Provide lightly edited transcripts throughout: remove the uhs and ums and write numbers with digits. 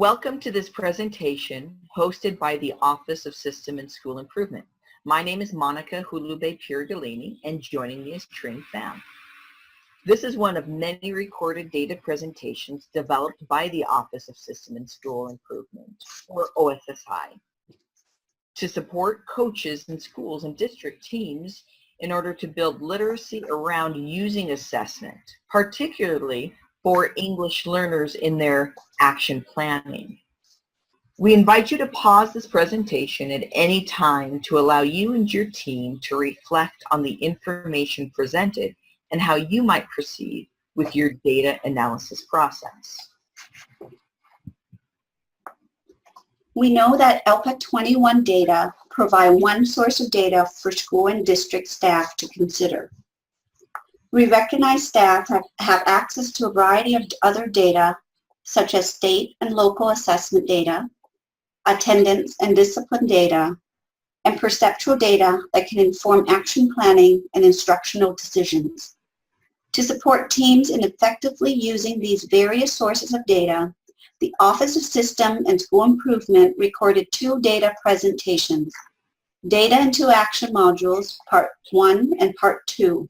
Welcome to this presentation hosted by the Office of System and School Improvement. My name is Monica Hulube-Pure-Delaney, and joining me is Trin Pham. This is one of many recorded data presentations developed by the Office of System and School Improvement, or OSSI, to support coaches in schools and district teams in order to build literacy around using assessment, particularly for English learners in their action planning. We invite you to pause this presentation at any time to allow you and your team to reflect on the information presented and how you might proceed with your data analysis process. We know that ELPA 21 data provide one source of data for school and district staff to consider. We recognize staff have access to a variety of other data, such as state and local assessment data, attendance and discipline data, and perceptual data that can inform action planning and instructional decisions. To support teams in effectively using these various sources of data, the Office of System and School Improvement recorded 2 data presentations, Data into Action modules, Part 1 and Part 2.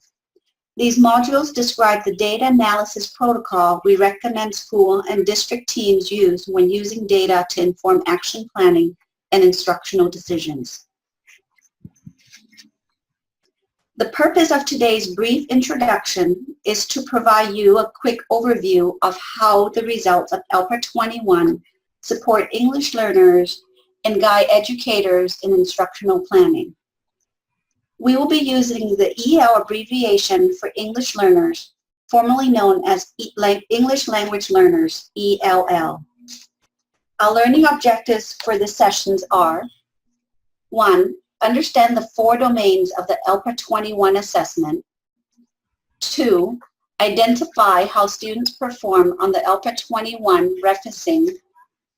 These modules describe the data analysis protocol we recommend school and district teams use when using data to inform action planning and instructional decisions. The purpose of today's brief introduction is to provide you a quick overview of how the results of ELPA 21 support English learners and guide educators in instructional planning. We will be using the EL abbreviation for English learners, formerly known as English Language Learners, ELL. Our learning objectives for the sessions are: 1. Understand the 4 domains of the ELPA 21 assessment. 2. Identify how students perform on the ELPA 21 referencing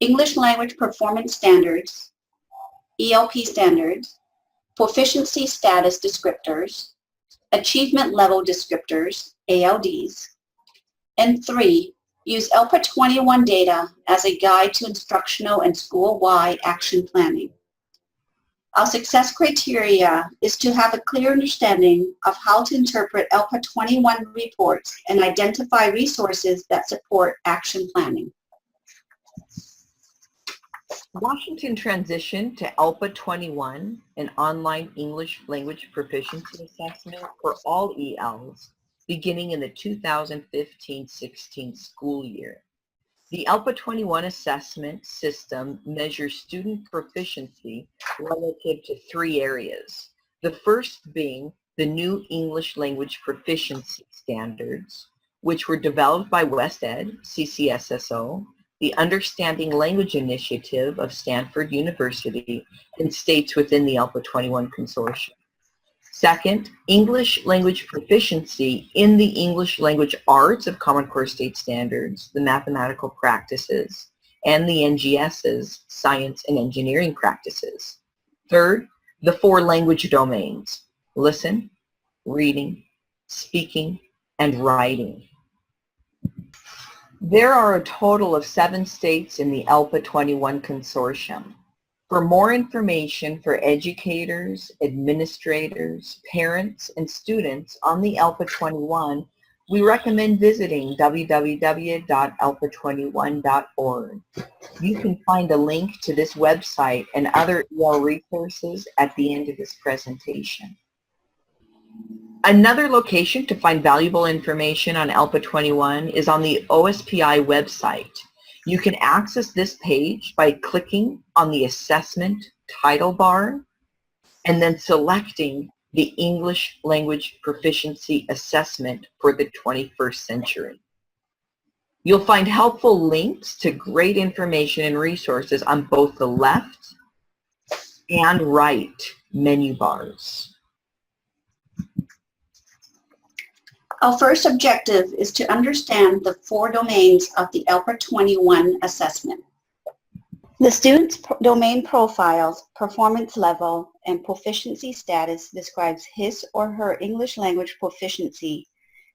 English Language Performance Standards, ELP standards, Proficiency Status Descriptors, Achievement Level Descriptors, ALDs. And 3. Use ELPA 21 data as a guide to instructional and school-wide action planning. Our success criteria is to have a clear understanding of how to interpret ELPA 21 reports and identify resources that support action planning. Washington transitioned to ELPA 21, an online English language proficiency assessment for all ELs, beginning in the 2015-16 school year. The ELPA 21 assessment system measures student proficiency relative to 3 areas. The first being the new English language proficiency standards, which were developed by WestEd, CCSSO, the Understanding Language Initiative of Stanford University, and states within the ELPA 21 consortium. Second, English language proficiency in the English language arts of Common Core State Standards, the mathematical practices, and the NGS's science and engineering practices. Third, the 4 language domains: listen, reading, speaking, and writing. There are a total of 7 states in the ELPA 21 consortium. For more information for educators, administrators, parents, and students on the ELPA 21, we recommend visiting www.elpa21.org. You can find a link to this website and other EL resources at the end of this presentation. Another location to find valuable information on ELPA 21 is on the OSPI website. You can access this page by clicking on the assessment title bar and then selecting the English Language Proficiency Assessment for the 21st century. You'll find helpful links to great information and resources on both the left and right menu bars. Our first objective is to understand the 4 domains of the ELPA 21 assessment. The student's domain profiles, performance level, and proficiency status describes his or her English language proficiency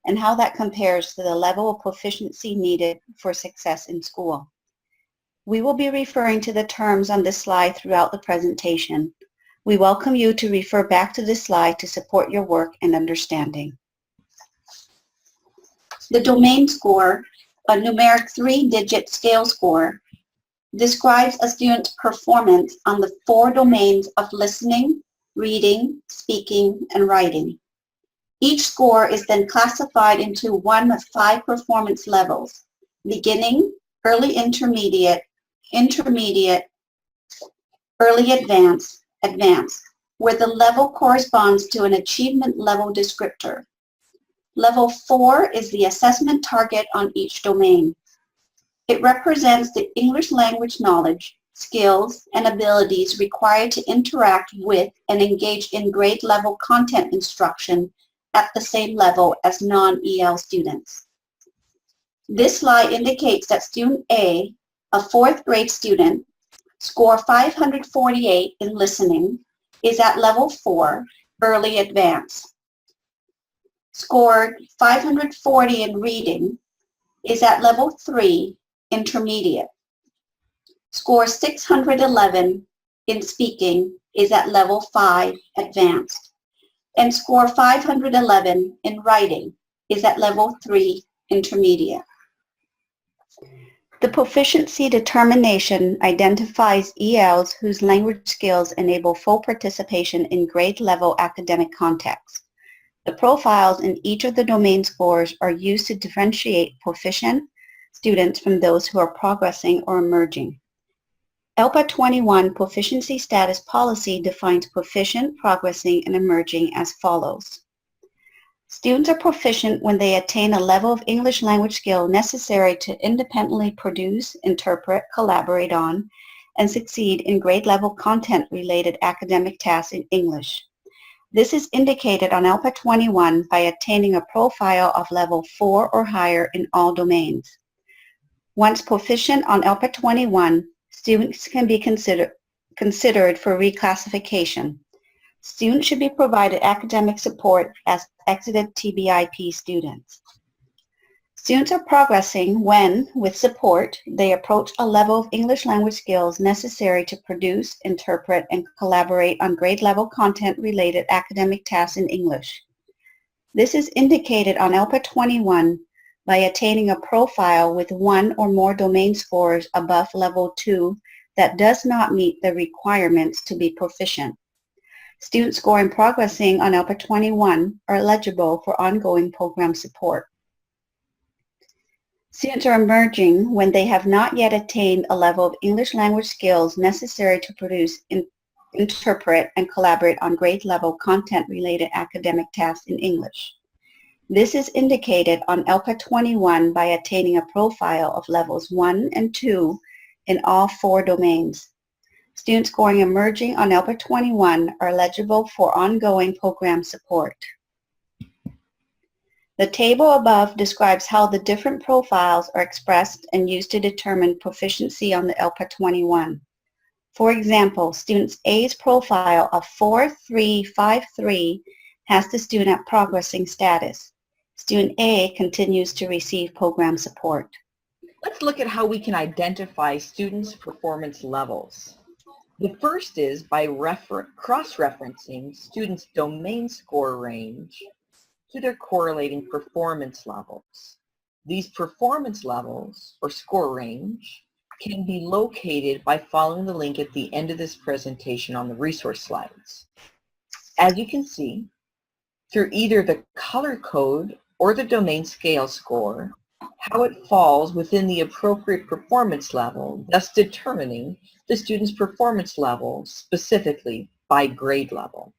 and how that compares to the level of proficiency needed for success in school. We will be referring to the terms on this slide throughout the presentation. We welcome you to refer back to this slide to support your work and understanding. The domain score, a numeric 3-digit scale score, describes a student's performance on the 4 domains of listening, reading, speaking, and writing. Each score is then classified into one of 5 performance levels: beginning, early intermediate, intermediate, early advanced, advanced, where the level corresponds to an achievement level descriptor. Level 4 is the assessment target on each domain. It represents the English language knowledge, skills, and abilities required to interact with and engage in grade level content instruction at the same level as non-EL students. This slide indicates that student A, a 4th grade student, score 548 in listening, is at level 4, early advanced. Scored 540 in reading, is at level 3, intermediate. Score 611 in speaking, is at level 5, advanced. And score 511 in writing, is at level 3, intermediate. The proficiency determination identifies ELs whose language skills enable full participation in grade level academic context. The profiles in each of the domain scores are used to differentiate proficient students from those who are progressing or emerging. ELPA 21 Proficiency Status Policy defines proficient, progressing, and emerging as follows. Students are proficient when they attain a level of English language skill necessary to independently produce, interpret, collaborate on, and succeed in grade level content-related academic tasks in English. This is indicated on ELPA 21 by attaining a profile of level 4 or higher in all domains. Once proficient on ELPA 21, students can be considered for reclassification. Students should be provided academic support as exited TBIP students. Students are progressing when, with support, they approach a level of English language skills necessary to produce, interpret, and collaborate on grade level content-related academic tasks in English. This is indicated on ELPA 21 by attaining a profile with 1 or more domain scores above level 2 that does not meet the requirements to be proficient. Students scoring progressing on ELPA 21 are eligible for ongoing program support. Students are emerging when they have not yet attained a level of English language skills necessary to produce, interpret, and collaborate on grade level content-related academic tasks in English. This is indicated on ELPA 21 by attaining a profile of levels 1 and 2 in all 4 domains. Students scoring emerging on ELPA 21 are eligible for ongoing program support. The table above describes how the different profiles are expressed and used to determine proficiency on the ELPA 21. For example, student A's profile of 4353 has the student at progressing status. Student A continues to receive program support. Let's look at how we can identify students' performance levels. The first is by cross-referencing students' domain score range to their correlating performance levels. These performance levels, or score range, can be located by following the link at the end of this presentation on the resource slides. As you can see, through either the color code or the domain scale score, how it falls within the appropriate performance level, thus determining the student's performance level specifically by grade level.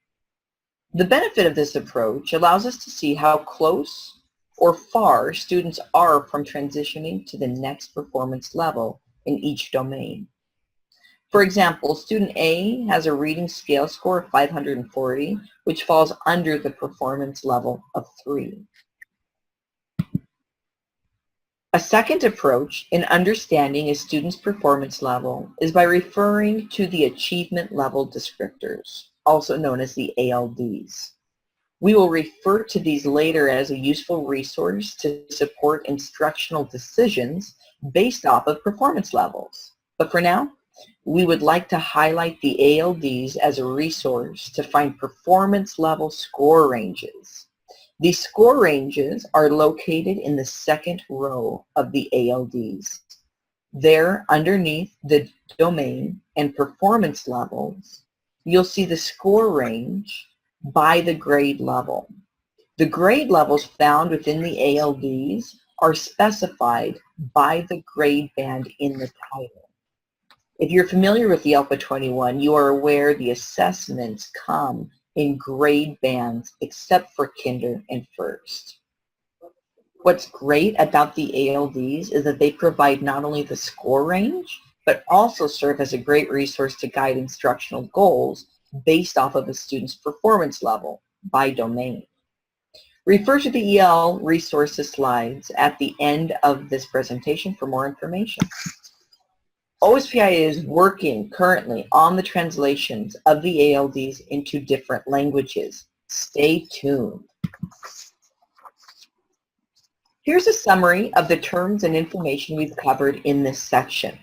The benefit of this approach allows us to see how close or far students are from transitioning to the next performance level in each domain. For example, student A has a reading scale score of 540, which falls under the performance level of 3. A second approach in understanding a student's performance level is by referring to the achievement level descriptors, also known as the ALDs. We will refer to these later as a useful resource to support instructional decisions based off of performance levels. But for now, we would like to highlight the ALDs as a resource to find performance level score ranges. These score ranges are located in the second row of the ALDs. There, underneath the domain and performance levels, you'll see the score range by the grade level. The grade levels found within the ALDs are specified by the grade band in the title. If you're familiar with the ELPA 21, you are aware the assessments come in grade bands except for kinder and first. What's great about the ALDs is that they provide not only the score range, but also serve as a great resource to guide instructional goals based off of a student's performance level by domain. Refer to the EL resources slides at the end of this presentation for more information. OSPI is working currently on the translations of the ALDs into different languages. Stay tuned. Here's a summary of the terms and information we've covered in this section.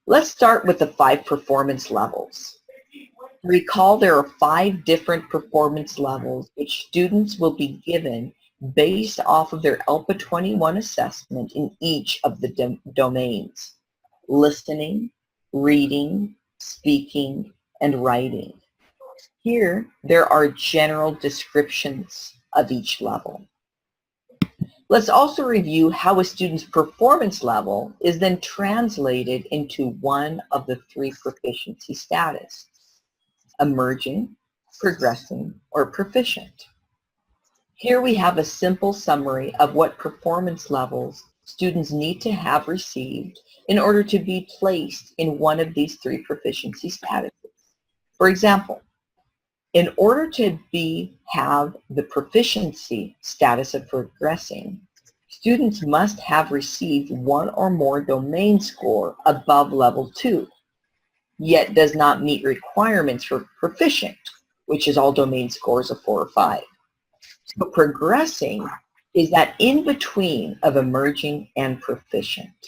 Let's start with the 5 performance levels. Recall there are 5 different performance levels which students will be given based off of their ELPA 21 assessment in each of the domains: listening, reading, speaking, and writing. Here, there are general descriptions of each level. Let's also review how a student's performance level is then translated into one of the 3 proficiency status: emerging, progressing, or proficient. Here we have a simple summary of what performance levels students need to have received in order to be placed in one of these 3 proficiency statuses. For example, in order to have the proficiency status of progressing, students must have received 1 or more domain score above level 2, yet does not meet requirements for proficient, which is all domain scores of 4 or 5. So progressing is that in between of emerging and proficient.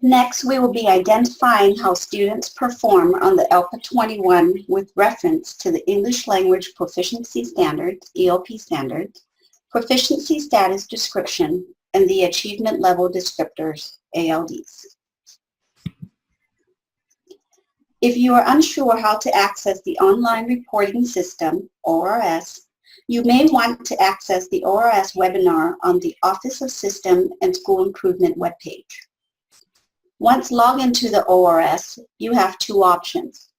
Next, we will be identifying how students perform on the ELPA 21 with reference to the English Language Proficiency Standards, ELP standards, Proficiency Status Description, and the Achievement Level Descriptors, ALDs. If you are unsure how to access the Online Reporting System, ORS, you may want to access the ORS webinar on the Office of System and School Improvement webpage. Once logged into the ORS, you have 2 options.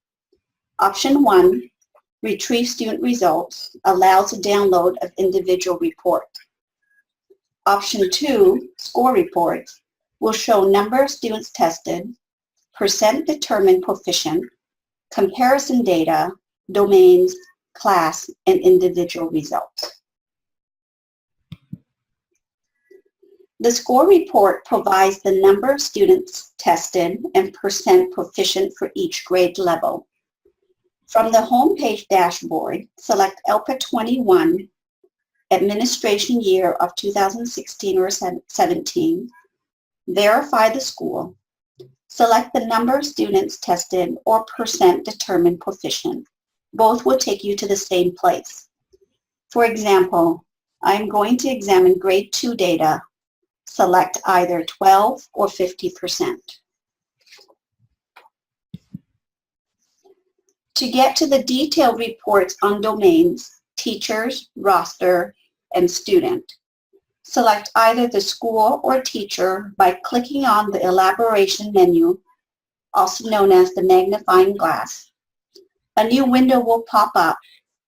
Option 1, Retrieve Student Results, allows a download of individual report. Option 2, Score Reports, will show number of students tested, percent determined proficient, comparison data, domains, class, and individual results. The score report provides the number of students tested and percent proficient for each grade level. From the homepage dashboard, select ELPA 21, administration year of 2016 or 17, verify the school, select the number of students tested or percent determined proficient. Both will take you to the same place. For example, I'm going to examine grade 2 data. Select either 12 or 50%. To get to the detailed reports on domains, teachers, roster, and student, select either the school or teacher by clicking on the elaboration menu, also known as the magnifying glass. A new window will pop up.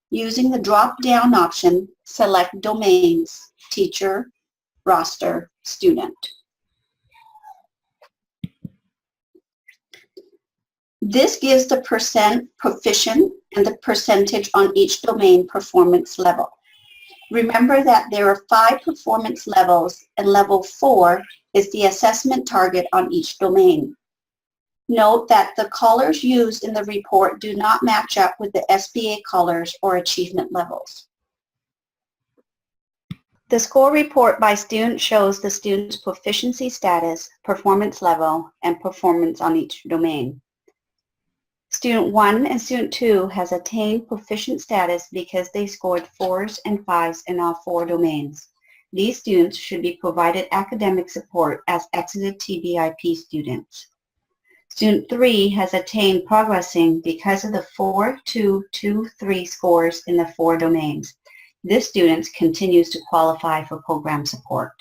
Using the drop-down option, select domains, teacher, roster, student. This gives the percent proficient and the percentage on each domain performance level. Remember that there are 5 performance levels, and level 4 is the assessment target on each domain. Note that the colors used in the report do not match up with the SBA colors or achievement levels. The score report by student shows the student's proficiency status, performance level, and performance on each domain. Student 1 and Student 2 has attained proficient status because they scored 4s and 5s in all 4 domains. These students should be provided academic support as exited TVIP students. Student 3 has attained progressing because of the 4, 2, 2, 3 scores in the 4 domains. This student continues to qualify for program support.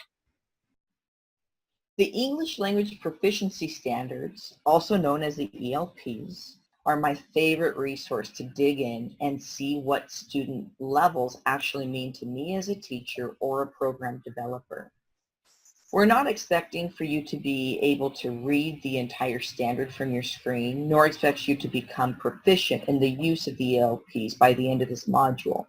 The English Language Proficiency Standards, also known as the ELPs, are my favorite resource to dig in and see what student levels actually mean to me as a teacher or a program developer. We're not expecting for you to be able to read the entire standard from your screen, nor expect you to become proficient in the use of the ELPs by the end of this module.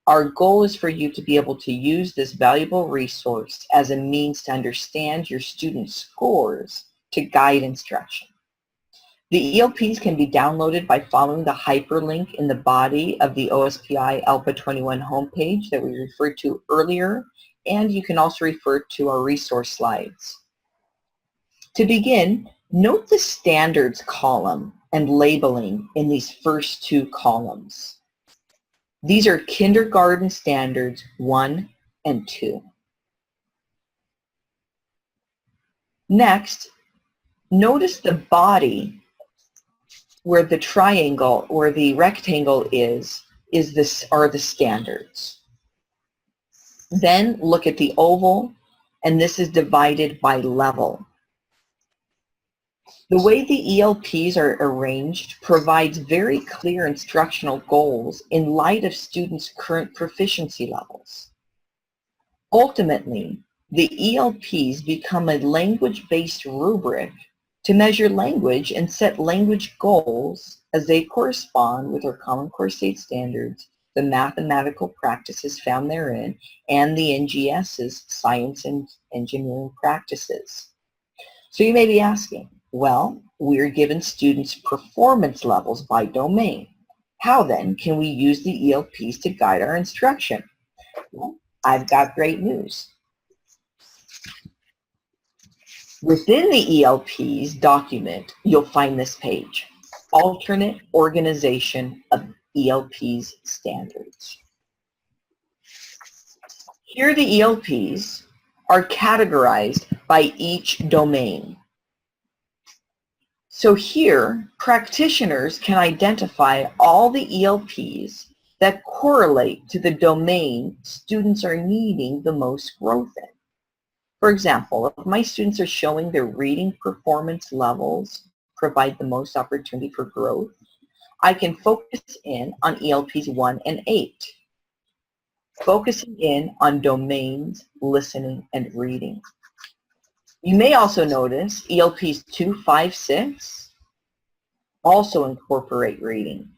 Our goal is for you to be able to use this valuable resource as a means to understand your student scores to guide instruction. The ELPs can be downloaded by following the hyperlink in the body of the OSPI ELPA 21 homepage that we referred to earlier, and you can also refer to our resource slides. To begin, note the standards column and labeling in these first 2 columns. These are kindergarten standards 1 and 2. Next, notice the body where the triangle or the rectangle are the standards. Then look at the oval, and this is divided by level. The way the ELPs are arranged provides very clear instructional goals in light of students' current proficiency levels. Ultimately, the ELPs become a language-based rubric to measure language and set language goals as they correspond with our Common Core State Standards, the mathematical practices found therein, and the NGS's science and engineering practices. So you may be asking, well, we're given students' performance levels by domain. How then can we use the ELPs to guide our instruction? Well, I've got great news. Within the ELPs document, you'll find this page, Alternate Organization of ELPs Standards. Here the ELPs are categorized by each domain. So here, practitioners can identify all the ELPs that correlate to the domain students are needing the most growth in. For example, if my students are showing their reading performance levels provide the most opportunity for growth, I can focus in on ELPs 1 and 8, focusing in on domains, listening, and reading. You may also notice ELPs 2, 5, 6 also incorporate reading,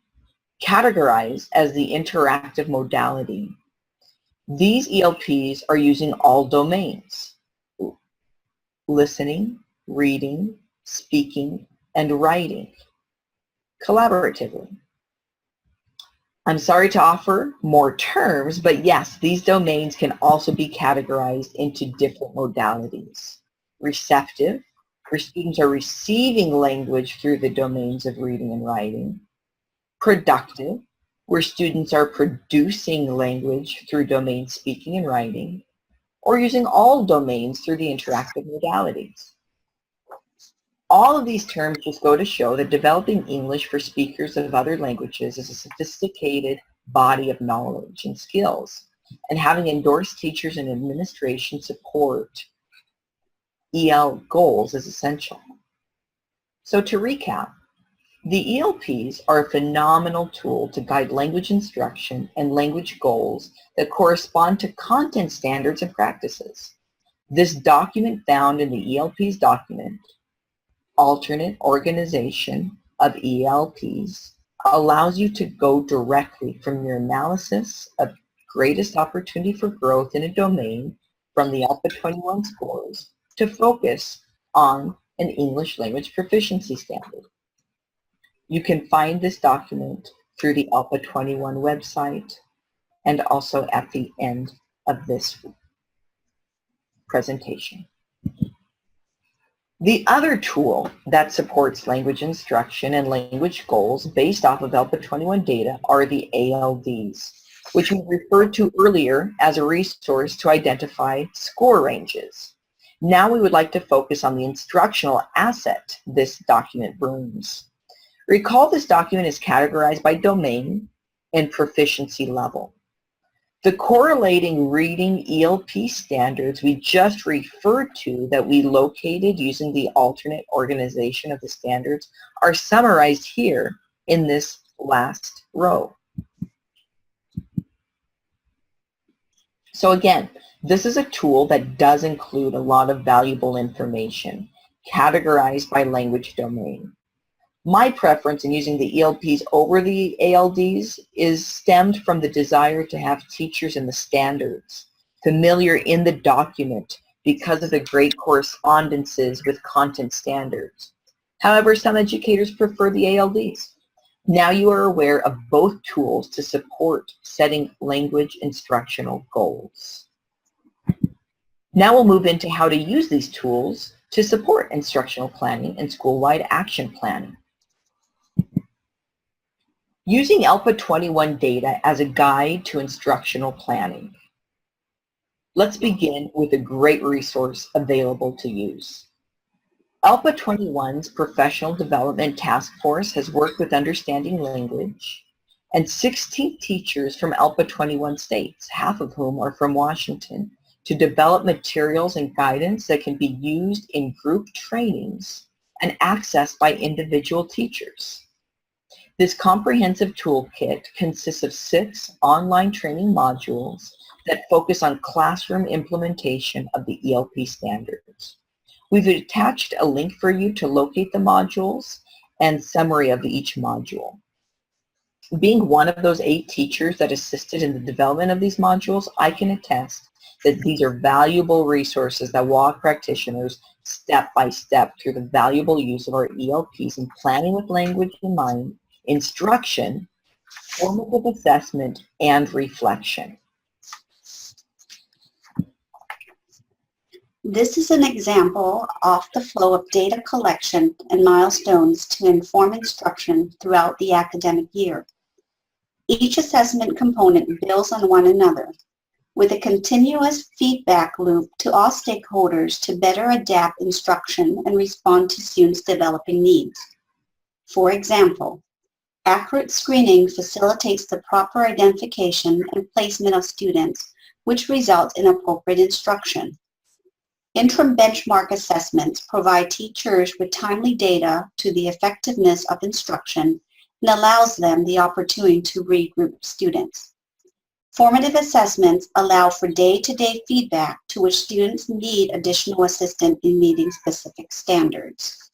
categorized as the interactive modality. These ELPs are using all domains: listening, reading, speaking, and writing collaboratively. I'm sorry to offer more terms, but yes, these domains can also be categorized into different modalities. Receptive, where students are receiving language through the domains of reading and writing. Productive, where students are producing language through domains speaking and writing, or using all domains through the interactive modalities. All of these terms just go to show that developing English for speakers of other languages is a sophisticated body of knowledge and skills, and having endorsed teachers and administration support EL goals is essential. So to recap, the ELPs are a phenomenal tool to guide language instruction and language goals that correspond to content standards and practices. This document found in the ELPs document, Alternate Organization of ELPs, allows you to go directly from your analysis of greatest opportunity for growth in a domain from the ELPA 21 scores to focus on an English language proficiency standard. You can find this document through the ELPA 21 website and also at the end of this presentation. The other tool that supports language instruction and language goals based off of ELPA 21 data are the ALDs, which we referred to earlier as a resource to identify score ranges. Now we would like to focus on the instructional asset this document brings. Recall this document is categorized by domain and proficiency level. The correlating reading ELP standards we just referred to that we located using the alternate organization of the standards are summarized here in this last row. So again, this is a tool that does include a lot of valuable information categorized by language domain. My preference in using the ELPs over the ALDs is stemmed from the desire to have teachers in the standards familiar in the document because of the great correspondences with content standards. However, some educators prefer the ALDs. Now you are aware of both tools to support setting language instructional goals. Now we'll move into how to use these tools to support instructional planning and school-wide action planning. Using ELPA 21 data as a guide to instructional planning. Let's begin with a great resource available to use. ELPA 21's Professional Development Task Force has worked with Understanding Language, and 16 teachers from ELPA 21 states, half of whom are from Washington, to develop materials and guidance that can be used in group trainings and accessed by individual teachers. This comprehensive toolkit consists of 6 online training modules that focus on classroom implementation of the ELP standards. We've attached a link for you to locate the modules and summary of each module. Being one of those 8 teachers that assisted in the development of these modules, I can attest that these are valuable resources that walk practitioners step by step through the valuable use of our ELPs in planning with language in mind, instruction, formative assessment, and reflection. This is an example of the flow of data collection and milestones to inform instruction throughout the academic year. Each assessment component builds on one another, with a continuous feedback loop to all stakeholders to better adapt instruction and respond to students' developing needs. For example, accurate screening facilitates the proper identification and placement of students, which results in appropriate instruction. Interim benchmark assessments provide teachers with timely data to the effectiveness of instruction and allows them the opportunity to regroup students. Formative assessments allow for day-to-day feedback to which students need additional assistance in meeting specific standards.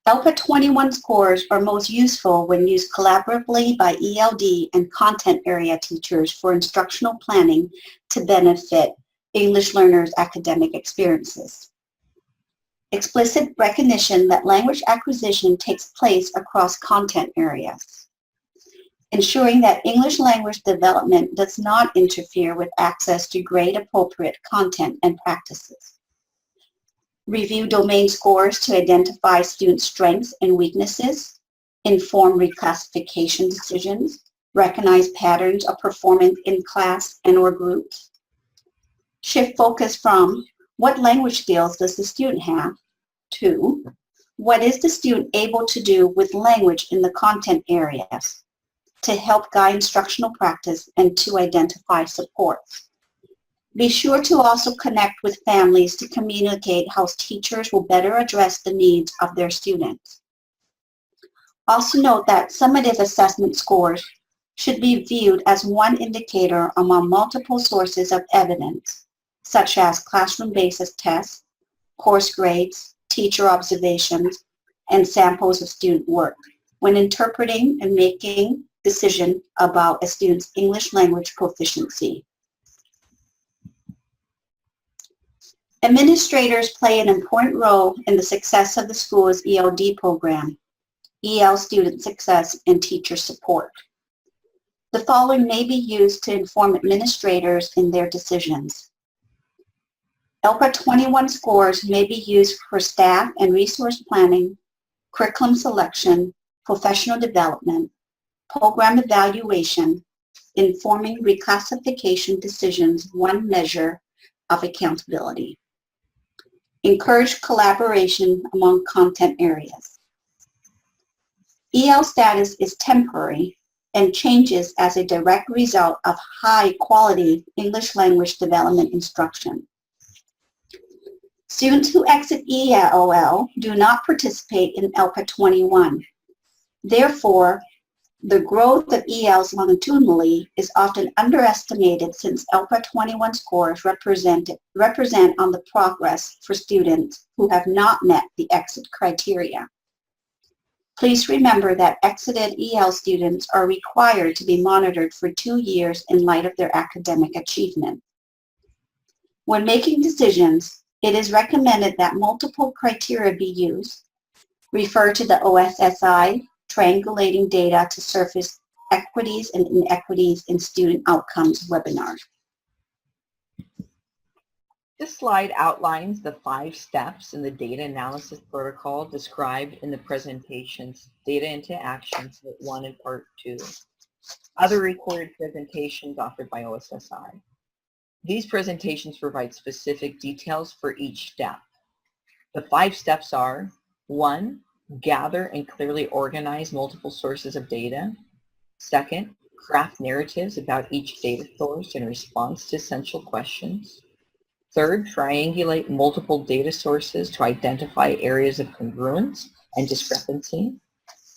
ELPA 21 scores are most useful when used collaboratively by ELD and content area teachers for instructional planning to benefit English learners' academic experiences. Explicit recognition that language acquisition takes place across content areas. Ensuring that English language development does not interfere with access to grade-appropriate content and practices. Review domain scores to identify student strengths and weaknesses, inform reclassification decisions, recognize patterns of performance in class and/or groups. Shift focus from what language skills does the student have to what is the student able to do with language in the content areas to help guide instructional practice and to identify supports. Be sure to also connect with families to communicate how teachers will better address the needs of their students. Also note that summative assessment scores should be viewed as one indicator among multiple sources of evidence, such as classroom-based tests, course grades, teacher observations, and samples of student work when interpreting and making decisions about a student's English language proficiency. Administrators play an important role in the success of the school's ELD program, EL student success, and teacher support. The following may be used to inform administrators in their decisions. ELPA 21 scores may be used for staff and resource planning, curriculum selection, professional development, program evaluation, informing reclassification decisions, one measure of accountability. Encourage collaboration among content areas. EL status is temporary and changes as a direct result of high-quality English language development instruction. Students who exit ELL do not participate in ELPA 21. Therefore, the growth of ELs longitudinally is often underestimated since ELPA 21 scores represent on the progress for students who have not met the exit criteria. Please remember that exited EL students are required to be monitored for 2 years in light of their academic achievement. When making decisions, it is recommended that multiple criteria be used. Refer to the OSSI Triangulating Data to Surface Equities and Inequities in Student Outcomes webinar. This slide outlines the 5 steps in the data analysis protocol described in the presentations Data into Action Part 1 and Part 2. Other recorded presentations offered by OSSI. These presentations provide specific details for each step. The 5 steps are: 1. Gather and clearly organize multiple sources of data. 2nd, craft narratives about each data source in response to essential questions. 3rd, triangulate multiple data sources to identify areas of congruence and discrepancy.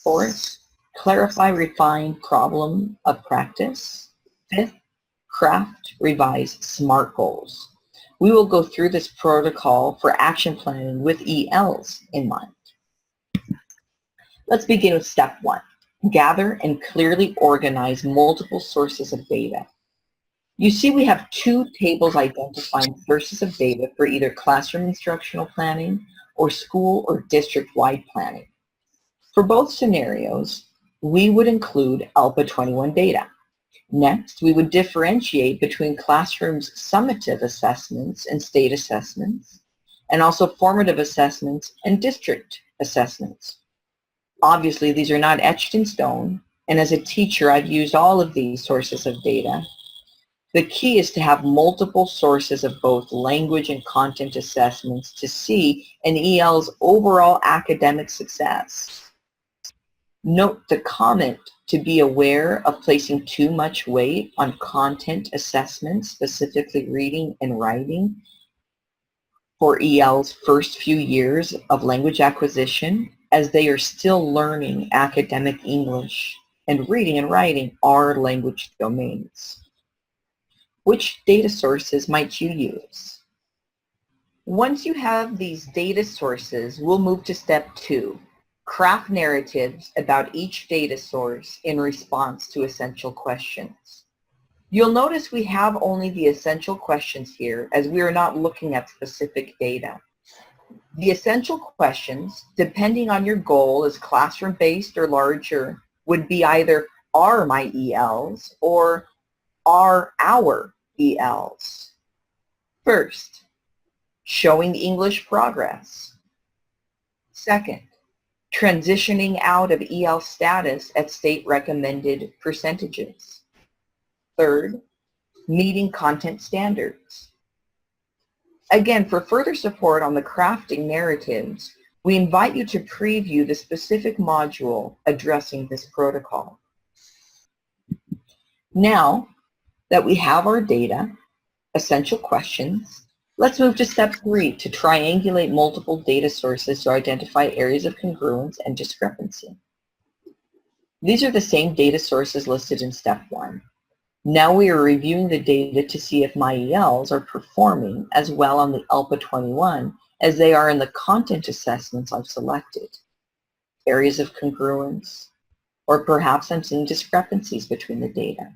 4th, clarify, refine problem of practice. 5th, craft, revise SMART goals. We will go through this protocol for action planning with ELs in mind. Let's begin with step 1. Gather and clearly organize multiple sources of data. You see we have 2 tables identifying sources of data for either classroom instructional planning or school or district-wide planning. For both scenarios, we would include ELPA 21 data. Next, we would differentiate between classrooms' summative assessments and state assessments, and also formative assessments and district assessments. Obviously, these are not etched in stone, and as a teacher, I've used all of these sources of data. The key is to have multiple sources of both language and content assessments to see an EL's overall academic success. Note the comment to be aware of placing too much weight on content assessments, specifically reading and writing, for EL's first few years of language acquisition, as they are still learning academic English, and reading and writing are language domains. Which data sources might you use? Once you have these data sources, we'll move to step 2. Craft narratives about each data source in response to essential questions. You'll notice we have only the essential questions here, as we are not looking at specific data. The essential questions, depending on your goal, as classroom-based or larger, would be either are my ELs or are our ELs. First, showing English progress. Second, transitioning out of EL status at state recommended percentages. Third, meeting content standards. Again, for further support on the crafting narratives, we invite you to preview the specific module addressing this protocol. Now that we have our data, essential questions, let's move to step 3 to triangulate multiple data sources to identify areas of congruence and discrepancy. These are the same data sources listed in step 1. Now we are reviewing the data to see if my ELs are performing as well on the ELPA 21 as they are in the content assessments I've selected. Areas of congruence, or perhaps I'm seeing discrepancies between the data.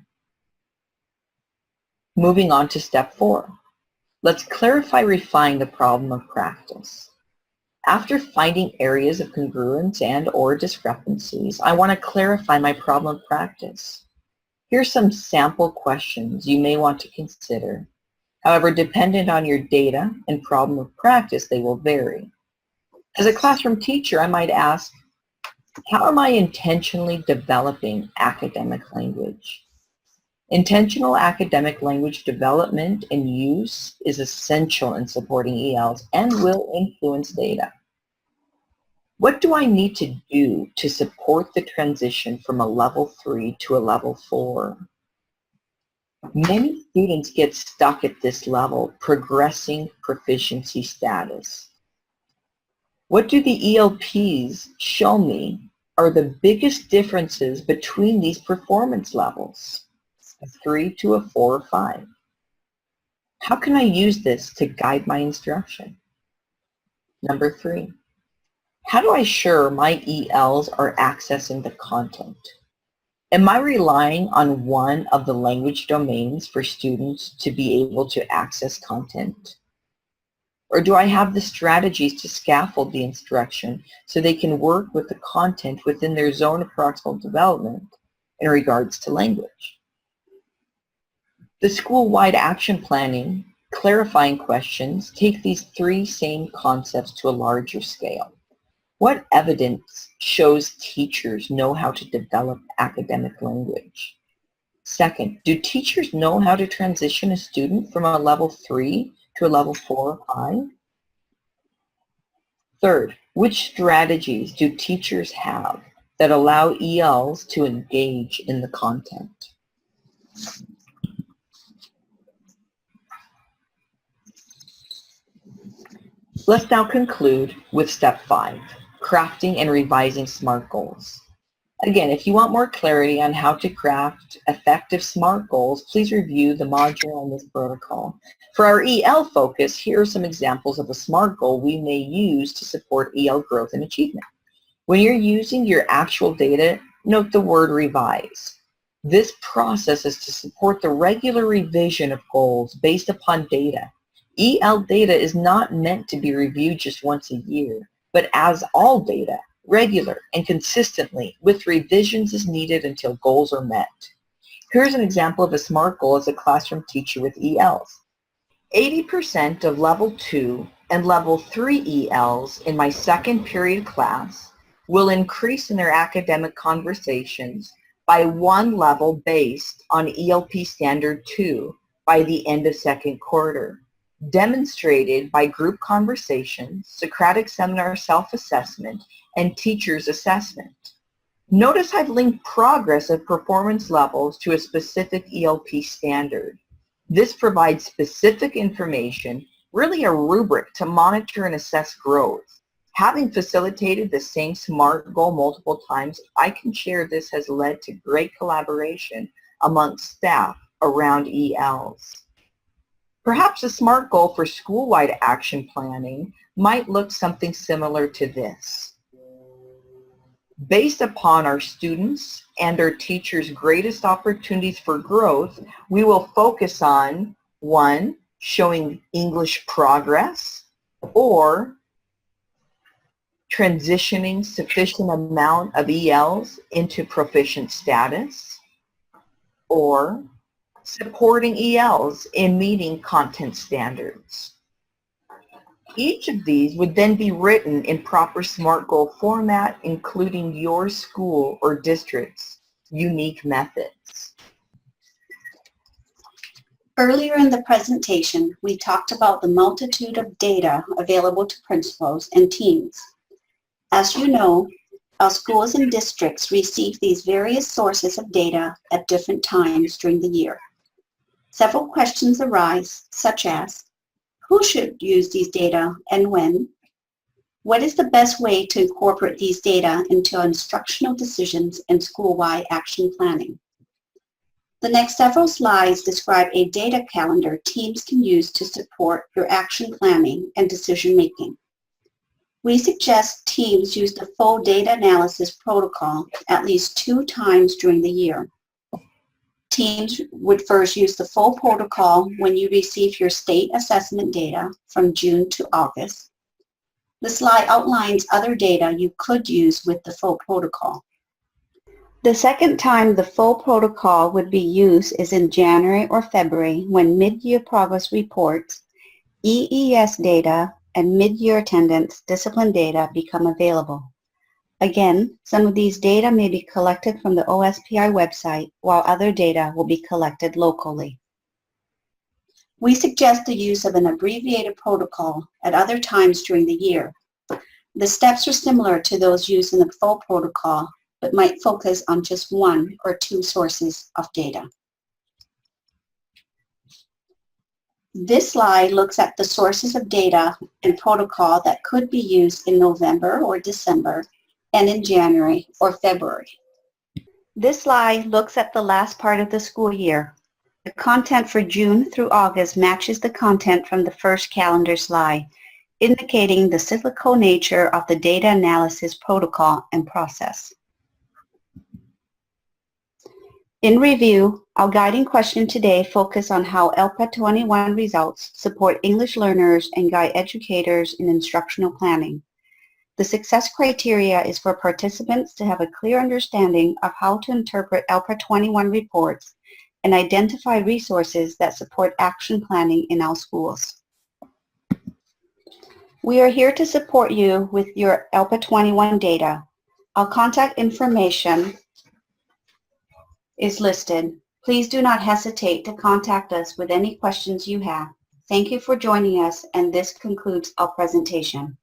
Moving on to step 4. Let's clarify, refine the problem of practice. After finding areas of congruence and or discrepancies, I want to clarify my problem of practice. Here's some sample questions you may want to consider. However, dependent on your data and problem of practice, they will vary. As a classroom teacher, I might ask, how am I intentionally developing academic language? Intentional academic language development and use is essential in supporting ELs and will influence data. What do I need to do to support the transition from a level 3 to a level 4? Many students get stuck at this level, progressing proficiency status. What do the ELPs show me are the biggest differences between these performance levels, a 3 to a 4 or 5? How can I use this to guide my instruction? Number 3, how do I ensure my ELs are accessing the content? Am I relying on one of the language domains for students to be able to access content? Or do I have the strategies to scaffold the instruction so they can work with the content within their zone of proximal development in regards to language? The school-wide action planning, clarifying questions take these 3 same concepts to a larger scale. What evidence shows teachers know how to develop academic language? Second, do teachers know how to transition a student from a level 3 to a level 4 or 5? Third, which strategies do teachers have that allow ELs to engage in the content? Let's now conclude with step 5, crafting and revising SMART goals. Again, if you want more clarity on how to craft effective SMART goals, please review the module on this protocol. For our EL focus, here are some examples of a SMART goal we may use to support EL growth and achievement. When you're using your actual data, note the word revise. This process is to support the regular revision of goals based upon data. EL data is not meant to be reviewed just once a year, but as all data, regular and consistently with revisions as needed until goals are met. Here's an example of a SMART goal as a classroom teacher with ELs. 80% of level 2 and level 3 ELs in my second period class will increase in their academic conversations by 1 level based on ELP Standard 2 by the end of second quarter, demonstrated by group conversations, Socratic seminar self-assessment, and teacher's assessment. Notice I've linked progress of performance levels to a specific ELP standard. This provides specific information, really a rubric to monitor and assess growth. Having facilitated the same SMART goal multiple times, I can share this has led to great collaboration amongst staff around ELs. Perhaps a SMART goal for school-wide action planning might look something similar to this. Based upon our students and our teachers' greatest opportunities for growth, we will focus on 1, showing English progress, or transitioning sufficient amount of ELs into proficient status, or supporting ELs in meeting content standards. Each of these would then be written in proper SMART goal format, including your school or district's unique methods. Earlier in the presentation, we talked about the multitude of data available to principals and teams. As you know, our schools and districts receive these various sources of data at different times during the year. Several questions arise, such as, who should use these data and when? What is the best way to incorporate these data into instructional decisions and school-wide action planning? The next several slides describe a data calendar teams can use to support your action planning and decision-making. We suggest teams use the full data analysis protocol at least 2 times during the year. Teams would first use the full protocol when you receive your state assessment data from June to August. The slide outlines other data you could use with the full protocol. The second time the full protocol would be used is in January or February when mid-year progress reports, EES data, and mid-year attendance discipline data become available. Again, some of these data may be collected from the OSPI website, while other data will be collected locally. We suggest the use of an abbreviated protocol at other times during the year. The steps are similar to those used in the full protocol, but might focus on just one or two sources of data. This slide looks at the sources of data and protocol that could be used in November or December and in January or February. This slide looks at the last part of the school year. The content for June through August matches the content from the first calendar slide, indicating the cyclical nature of the data analysis protocol and process. In review, our guiding question today focused on how ELPA 21 results support English learners and guide educators in instructional planning. The success criteria is for participants to have a clear understanding of how to interpret ELPA 21 reports and identify resources that support action planning in our schools. We are here to support you with your ELPA 21 data. Our contact information is listed. Please do not hesitate to contact us with any questions you have. Thank you for joining us, and this concludes our presentation.